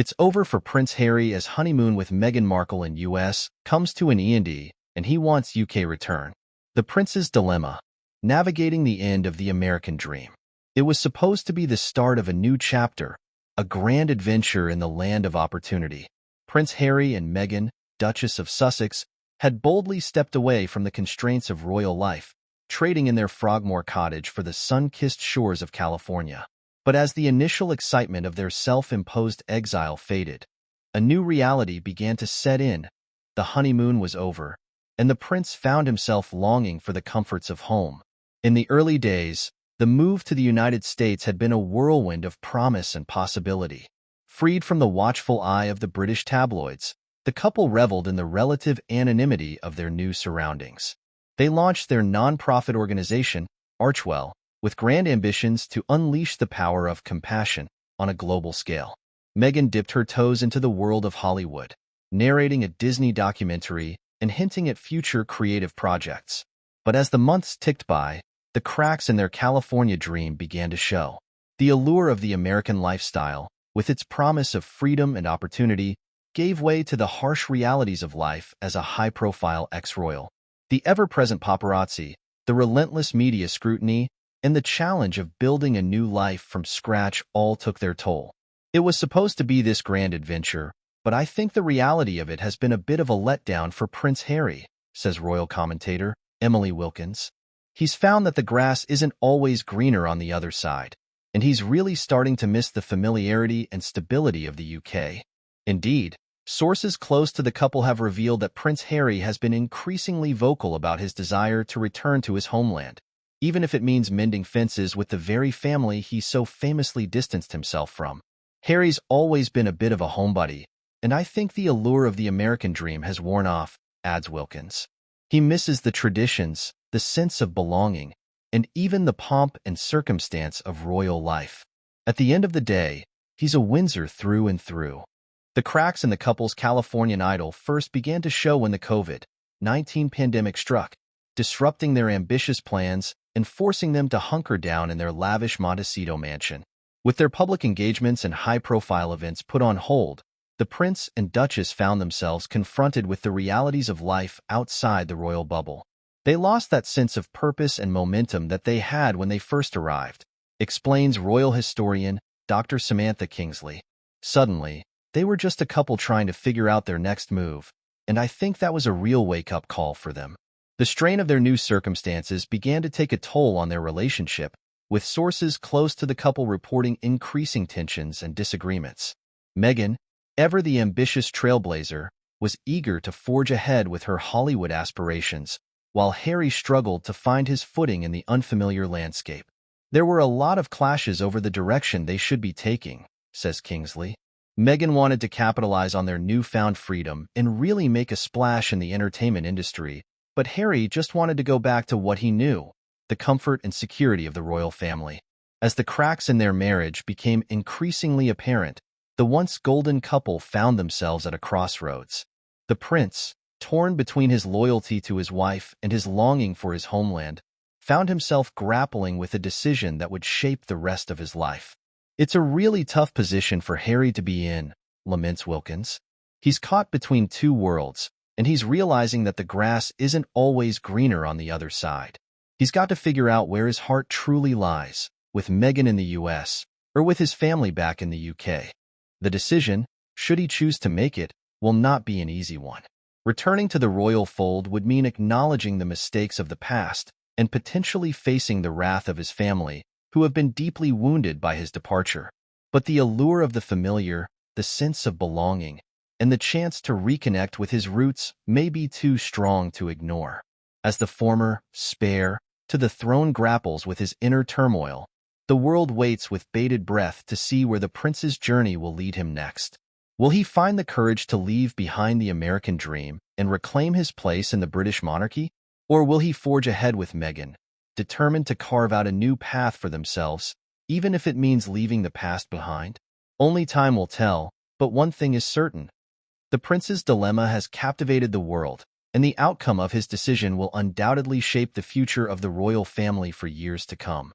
It's over for Prince Harry as honeymoon with Meghan Markle in US comes to an end, and he wants UK return. The Prince's Dilemma. Navigating the end of the American dream. It was supposed to be the start of a new chapter, a grand adventure in the land of opportunity. Prince Harry and Meghan, Duchess of Sussex, had boldly stepped away from the constraints of royal life, trading in their Frogmore cottage for the sun-kissed shores of California. But as the initial excitement of their self-imposed exile faded, a new reality began to set in. The honeymoon was over, and the prince found himself longing for the comforts of home. In the early days, the move to the United States had been a whirlwind of promise and possibility. Freed from the watchful eye of the British tabloids, the couple reveled in the relative anonymity of their new surroundings. They launched their non-profit organization, Archwell, with grand ambitions to unleash the power of compassion on a global scale. Meghan dipped her toes into the world of Hollywood, narrating a Disney documentary and hinting at future creative projects. But as the months ticked by, the cracks in their California dream began to show. The allure of the American lifestyle, with its promise of freedom and opportunity, gave way to the harsh realities of life as a high-profile ex-royal. The ever-present paparazzi, the relentless media scrutiny, and the challenge of building a new life from scratch all took their toll. It was supposed to be this grand adventure, but I think the reality of it has been a bit of a letdown for Prince Harry, says royal commentator Emily Wilkins. He's found that the grass isn't always greener on the other side, and he's really starting to miss the familiarity and stability of the UK. Indeed, sources close to the couple have revealed that Prince Harry has been increasingly vocal about his desire to return to his homeland, even if it means mending fences with the very family he so famously distanced himself from. Harry's always been a bit of a homebody, and I think the allure of the American dream has worn off, adds Wilkins. He misses the traditions, the sense of belonging, and even the pomp and circumstance of royal life. At the end of the day, he's a Windsor through and through. The cracks in the couple's Californian idyll first began to show when the COVID-19 pandemic struck, disrupting their ambitious plans and forcing them to hunker down in their lavish Montecito mansion. With their public engagements and high-profile events put on hold, the prince and duchess found themselves confronted with the realities of life outside the royal bubble. They lost that sense of purpose and momentum that they had when they first arrived, explains royal historian Dr. Samantha Kingsley. Suddenly, they were just a couple trying to figure out their next move, and I think that was a real wake-up call for them. The strain of their new circumstances began to take a toll on their relationship, with sources close to the couple reporting increasing tensions and disagreements. Meghan, ever the ambitious trailblazer, was eager to forge ahead with her Hollywood aspirations, while Harry struggled to find his footing in the unfamiliar landscape. There were a lot of clashes over the direction they should be taking, says Kingsley. Meghan wanted to capitalize on their newfound freedom and really make a splash in the entertainment industry, but Harry just wanted to go back to what he knew, the comfort and security of the royal family. As the cracks in their marriage became increasingly apparent, the once golden couple found themselves at a crossroads. The prince, torn between his loyalty to his wife and his longing for his homeland, found himself grappling with a decision that would shape the rest of his life. It's a really tough position for Harry to be in, laments Wilkins. He's caught between two worlds, and he's realizing that the grass isn't always greener on the other side. He's got to figure out where his heart truly lies, with Meghan in the US, or with his family back in the UK. The decision, should he choose to make it, will not be an easy one. Returning to the royal fold would mean acknowledging the mistakes of the past and potentially facing the wrath of his family, who have been deeply wounded by his departure. But the allure of the familiar, the sense of belonging, and the chance to reconnect with his roots may be too strong to ignore. As the former, spare, to the throne grapples with his inner turmoil, the world waits with bated breath to see where the prince's journey will lead him next. Will he find the courage to leave behind the American dream and reclaim his place in the British monarchy? Or will he forge ahead with Meghan, determined to carve out a new path for themselves, even if it means leaving the past behind? Only time will tell, but one thing is certain. The prince's dilemma has captivated the world, and the outcome of his decision will undoubtedly shape the future of the royal family for years to come.